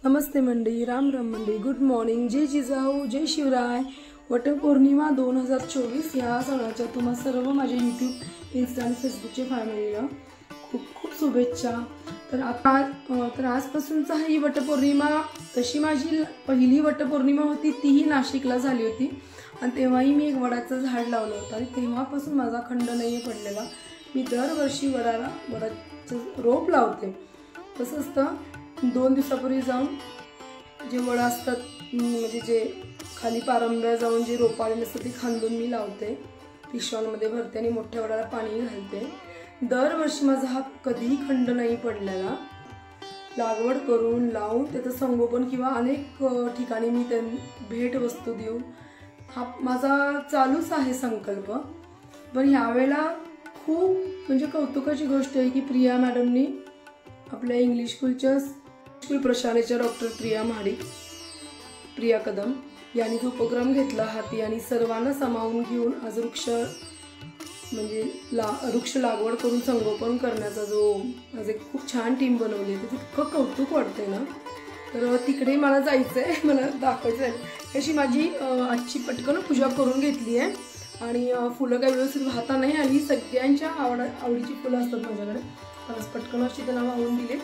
नमस्ते मंडळी, राम राम मंडळी, good morning, जय जिजाऊ, जय शिवराय. वटपौर्णिमा 2024 ह्या सणाच्या तुम्हा सर्व माझ्या यूट्यूब, इन्स्टा आणि फेसबुकच्या फॅमिलीला खूप खूप शुभेच्छा. तर आजपासूनचा ही वटपौर्णिमा तशी माझी पहिली वटपौर्णिमा होती, तीही नाशिकला झाली होती आणि तेव्हाही मी एक वडाचं झाड लावलं होतं आणि तेव्हापासून माझा खंड नाही पडलेला. मी दरवर्षी वडाचं रोप लावते. कसं असतं, 2 दिवसापूर्वी जाऊन जे वड असतात म्हणजे जे खाली पारंब्या जाऊन जे रोप आलेले असतात ते खांदून मी लावते, पिशव्यांमध्ये भरते आणि मोठ्या वडाला पाणी घालते. दरवर्षी माझा हा कधीही खंड नाही पडलेला. लागवड करून लावून त्याचं संगोपन किंवा अनेक ठिकाणी मी भेट वस्तू देऊन हा माझा चालूच आहे संकल्प. पण ह्यावेळेला खूप म्हणजे कौतुकाची गोष्ट आहे की प्रिया मॅडमनी आपल्या इंग्लिश स्कूलच्या स्कूल प्रशालेच्या डॉक्टर प्रिया कदम यांनी जो उपक्रम घेतला हाती आणि सर्वांना सामावून घेऊन आज वृक्ष लागवड करून संगोपन करण्याचा जो आज एक खूप छान टीम बनवली आहे, ते इतकं कौतुक वाटतंय ना. तर तिकडे मला जायचं आहे, मला दाखवायचं आहे. अशी माझी आजची पटकन पूजा करून घेतली आहे आणि फुलं काही व्यवस्थित वाहता नाही आली. सगळ्यांच्या आवडीची फुलं असतात माझ्याकडे. आज पटकन अशी त्यांना वाहून दिले.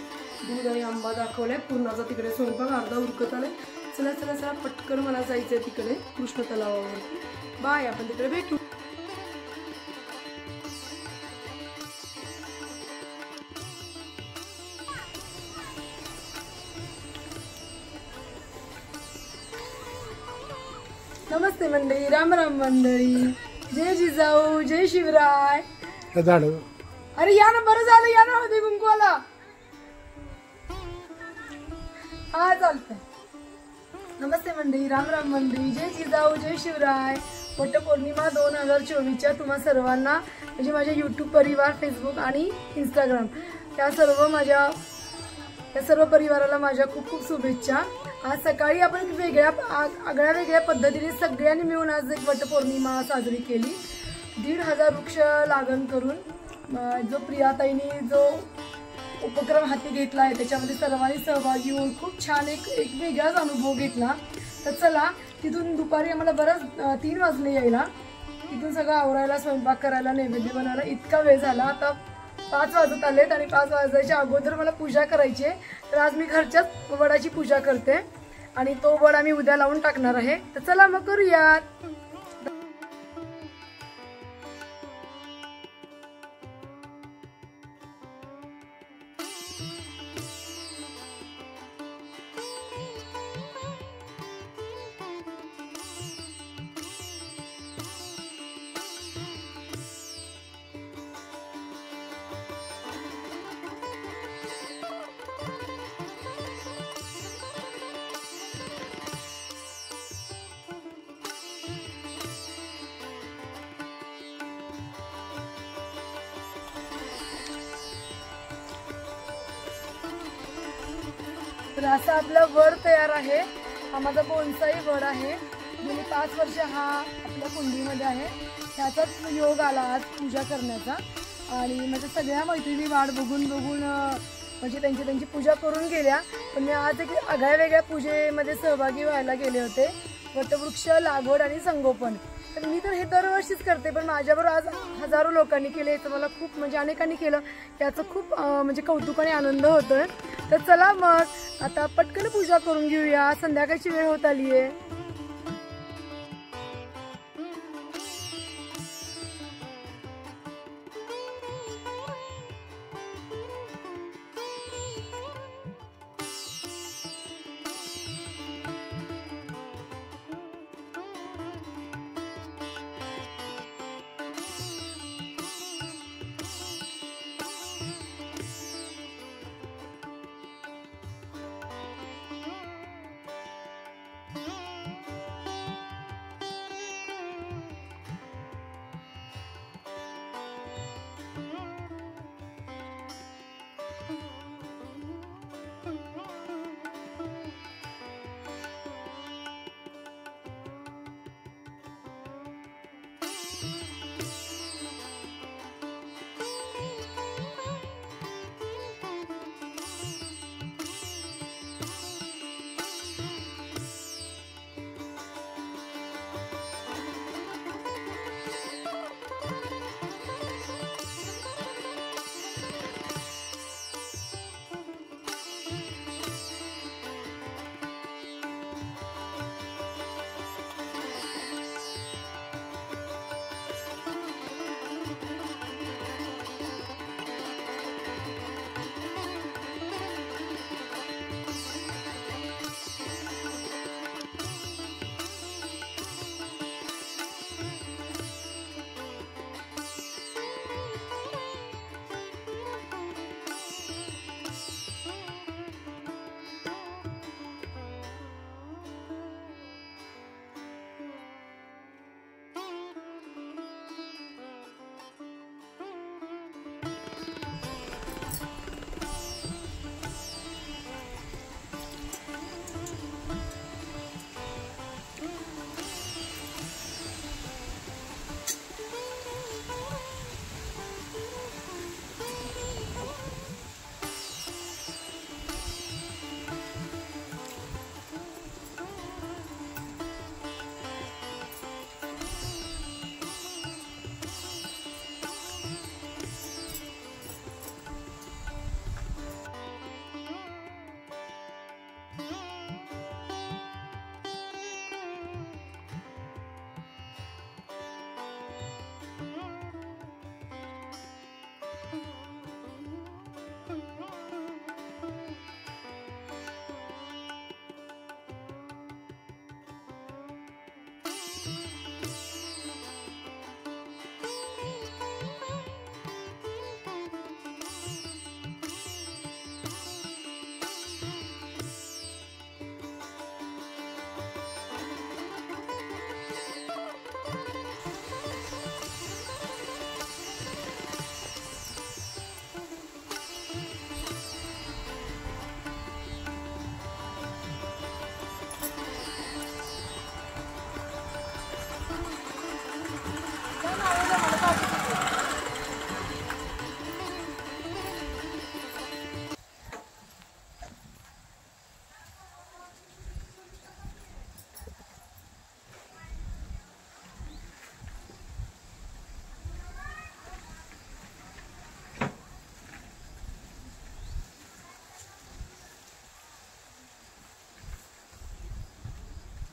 दूध आणि आंबा दाखवलाय. पूर्णाचा तिकडे स्वयंपाक अर्धा उरकत आलाय. चला चला चला पटकन मला जायचंय तिकडे कृष्ण तलावावरती. बाय, आपण तिकडे भेटू. नमस्ते मंडळी, राम राम मंडळी, जय जिजाऊ, जय शिवराय. अरे या ना, बरं झालं, या ना हळदी कुंकवाला. हा चालतंय. नमस्ते मंडळी, राम राम मंडळी, जय जिजाऊ, जय शिवराय. वटपौर्णिमा 2024च्या तुम्हा सर्वांना म्हणजे माझ्या यूट्यूब परिवार, फेसबुक आणि इंस्टाग्राम त्या सर्व परिवाराला माझ्या खूप खूप शुभेच्छा. आज सकाळी आपण वेगळ्या पद्धतीने सगळ्यांनी मिळून आज एक वटपौर्णिमा साजरी केली. 1,500 वृक्ष लागण करून जो प्रियाताईंनी जो उपक्रम हाती घेतला आहे त्याच्यामध्ये सर्वांनी सहभागी होऊन खूप छान एक वेगळाच अनुभव घेतला. तर चला, तिथून दुपारी आम्हाला बरंच 3 वाजले यायला. तिथून सगळं आवरायला, स्वयंपाक करायला, नैवेद्य बनवायला इतका वेळ झाला. आता 5 वाजत आलेत आणि 5 वाजायच्या अगोदर मला पूजा करायची आहे. तर आज मी घरच्याच वडाची पूजा करते आणि तो वड आम्ही उद्या लावून टाकणार आहे. तर चला मग करूयात. तर असा आपला वड तयार आहे. हा माझा बोनसाई वड आहे. गेली 5 वर्ष हा आपल्या कुंडीमध्ये आहे. ह्याचाच योग आला आज पूजा करण्याचा आणि माझ्या सगळ्या मैत्रिणी वाट बघून म्हणजे त्यांची पूजा करून गेल्या. पण मी आज एक आगळ्या पूजेमध्ये सहभागी व्हायला गेले होते. वटवृक्ष लागवड आणि संगोपन. तर मी तर हे दरवर्षीच करते, पण माझ्याबरोबर आज हजारो लोकांनी केले. तर मला खूप म्हणजे अनेकांनी केलं, याचं खूप म्हणजे कौतुक आणि आनंद होतोय. तर चला मग आता पटकन पूजा करून घेऊया. संध्याकाळची वेळ होत आली आहे.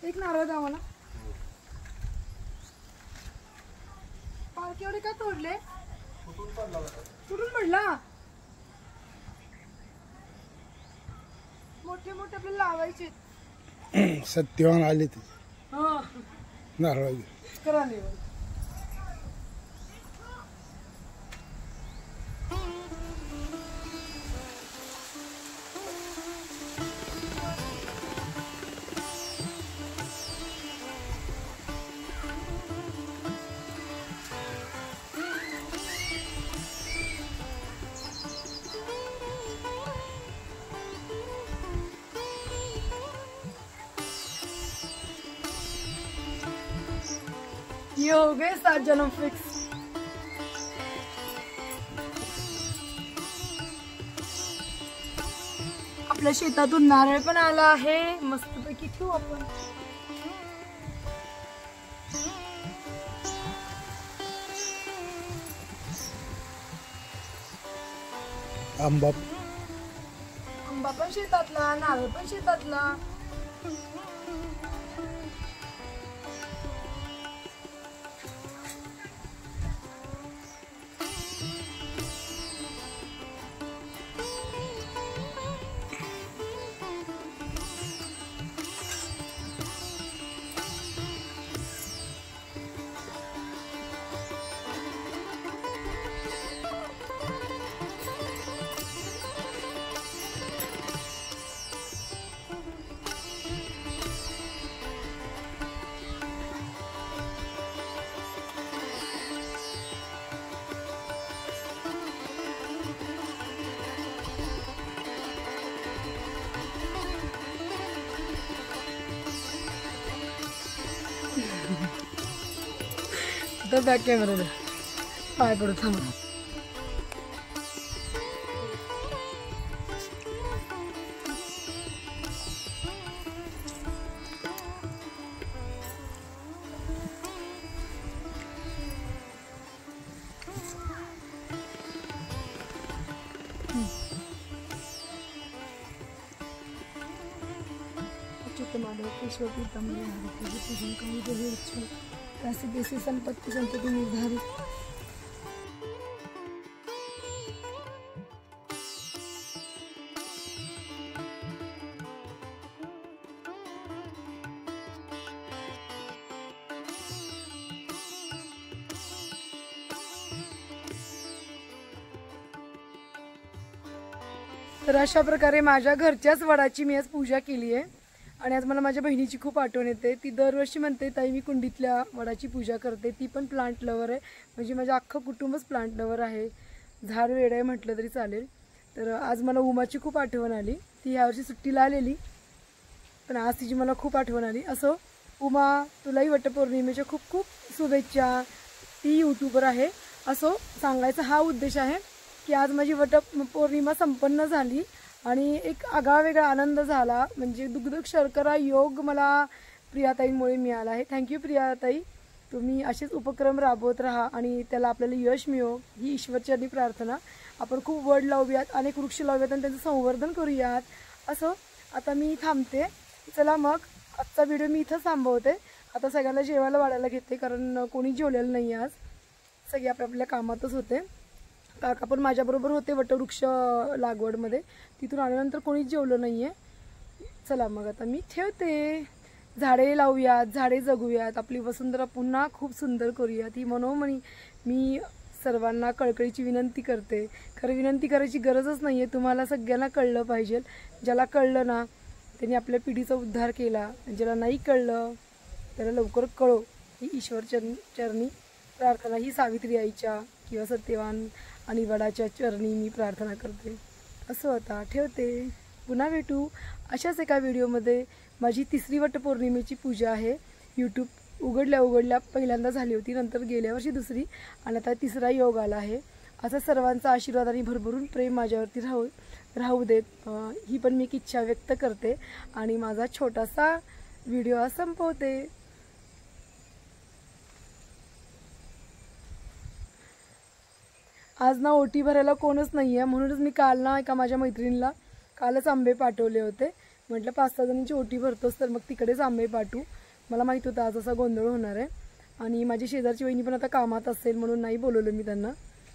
एक नारळ द्या मला. पालखी एवढे का तोडले? कुठून पडला? मोठे मोठे आपल्याला लावायचे. सत्यवान आले ते हा नारळ करा नाही. ये हो गए 7 जन्म फिक्स. आपल्या शेतातून नारळ पण आला आहे. मस्तपैकी ठेवू आपण. आंबा पण शेतातला, नारळ पण शेतातला. तर बॅक कॅमेरा पाय पडू थांबा. ईश्वर पीठामध्ये पूजन करू देवी इच्छा त्याचे देशी संपत्ती संतती निर्धारित. तर अशा प्रकारे माझ्या घरच्याच वडाची मी आज पूजा केली आहे. आणि आज मला माझ्या बहिणीची खूप आठवण येते. ती दरवर्षी म्हणते ताई मी कुंडीतल्या वडाची पूजा करते. ती पण प्लांट लवर आहे. म्हणजे माझं अख्खं कुटुंबच प्लांट लवर आहे. झाड वेड आहे म्हटलं तरी चालेल. तर आज मला उमाची खूप आठवण आली. ती यावर्षी सुट्टीला आलेली पण आज तिची मला खूप आठवण आली. असो उमा, तुलाही वटपौर्णिमेच्या खूप खूप शुभेच्छा. ती यूट्यूबर आहे. असो सांगायचा हा उद्देश आहे की आज माझी वटपौर्णिमा संपन्न झाली आणि एक आगळा वेगळा आनंद झाला. म्हणजे दुग्ध शर्करा योग मला प्रियाताईंमुळे मिळाला आहे. थँक्यू प्रियाताई. तुम्ही असेच उपक्रम राबवत राहा आणि त्याला आपल्याला यश मिळो ही ईश्वरचरणी प्रार्थना. आपण खूप वड लावूयात, अनेक वृक्ष लावूयात आणि त्यांचं संवर्धन करूयात. असं आता मी थांबते. चला मग आजचा व्हिडिओ मी इथंच थांबवते. आता सगळ्यांना जेवायला वाढायला घेते, कारण कोणी जेवलेलं नाही आज. सगळे आपल्या कामातच होते. काका पण माझ्याबरोबर होते वटवृक्ष लागवडमध्ये. तिथून आल्यानंतर कोणीच जेवलं नाही आहे. चला मग आता मी ठेवते. झाडे लावूयात, झाडे जगूयात, आपली वसुंधरा पुन्हा खूप सुंदर करूयात ही मनोमनी मी सर्वांना कळकळीची विनंती करते. खरं विनंती करायची गरजच नाही आहे. तुम्हाला सगळ्यांना कळलं पाहिजे. ज्याला कळलं ना त्यांनी आपल्या पिढीचा उद्धार केला. ज्याला नाही कळलं त्याला लवकर कळो ही ईश्वर चरणी प्रार्थना, ही सावित्री आईच्या किंवा सत्यवान आणि वडाच्या चरणी मी प्रार्थना करते. असं आता ठेवते. पुन्हा भेटू अशाच एका व्हिडिओमध्ये. माझी 3री वटपौर्णिमेची पूजा आहे. यूट्यूब उघडल्या पहिल्यांदा झाली होती, नंतर गेल्या वर्षी 2री आणि आता 3रा योग आला आहे. असा सर्वांचा आशीर्वाद आणि भरभरून प्रेम माझ्यावरती राहू देत ही पण मी एक इच्छा व्यक्त करते आणि माझा छोटासा व्हिडिओ संपवते. आज ना ओटी भरायला कोणच नाही आहे, म्हणूनच मी काल ना एका माझ्या मैत्रिणीला कालच आंबे पाठवले होते. म्हटलं 5-6 जणांची ओटी भरतोस तर मग तिकडेच आंबे पाठवू. मला माहीत होतं आज असा गोंधळ होणार आहे आणि माझी शेजारची वहिनी पण आता कामात असेल म्हणून नाही बोलवलं मी त्यांना.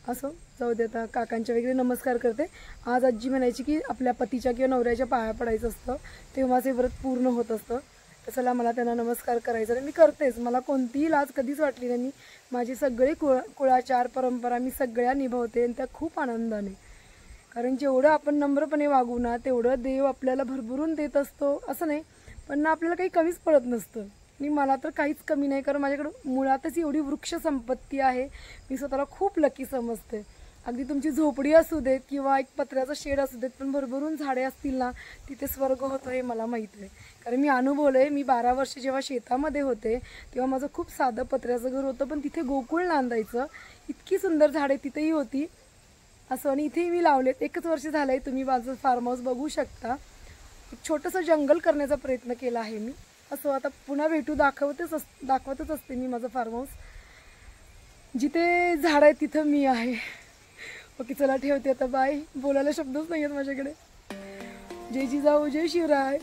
असं जाऊ दे. आता काकांच्या वगैरे नमस्कार करते. आज आजी म्हणायची की आपल्या पतीच्या किंवा नवऱ्याच्या पाया पडायचं असतं, तेव्हाच हे व्रत पूर्ण होत असतं. तर चला मला त्यांना नमस्कार करायचा आणि मी करतेच. मला कोणतीही लाज कधीच वाटली नाही. मी माझे सगळे कुळाचार परंपरा मी सगळ्या निभावते आणि त्या खूप आनंदाने. कारण जेवढं आपण नम्रपणे वागू ना तेवढं देव आपल्याला भरभरून देत असतो असं नाही, पण ना आपल्याला काही कमीच पडत नसतं. आणि मला तर काहीच कमी नाही, कारण माझ्याकडं मुळातच एवढी वृक्ष संपत्ती आहे. मी स्वतःला खूप लकी समजते. अगदी तुमची झोपडी असू देत किंवा एक पत्र्याचा शेड असू देत, पण भरभरून झाडे असतील ना तिथे स्वर्ग होतं हे मला माहीत आहे. कारण मी अनुभवलं आहे. मी 12 वर्ष जेव्हा शेतामध्ये होते तेव्हा माझं खूप साधं पत्र्याचं घर होतं, पण तिथे गोकुळ नांदायचं. इतकी सुंदर झाडे तिथेही होती असं. आणि इथेही मी लावलेत. 1च वर्ष झालं आहे. तुम्ही माझं फार्म हाऊस बघू शकता. एक छोटंसं जंगल करण्याचा प्रयत्न केला आहे मी. असं आता पुन्हा भेटू. दाखवतच असते मी माझं फार्म हाऊस. जिथे झाड आहे तिथं मी आहे. ओके चला ठेवते आता. बाय. बोलायला शब्दच नाही आहेत माझ्याकडे. जय जिजाऊ, जय शिवराय.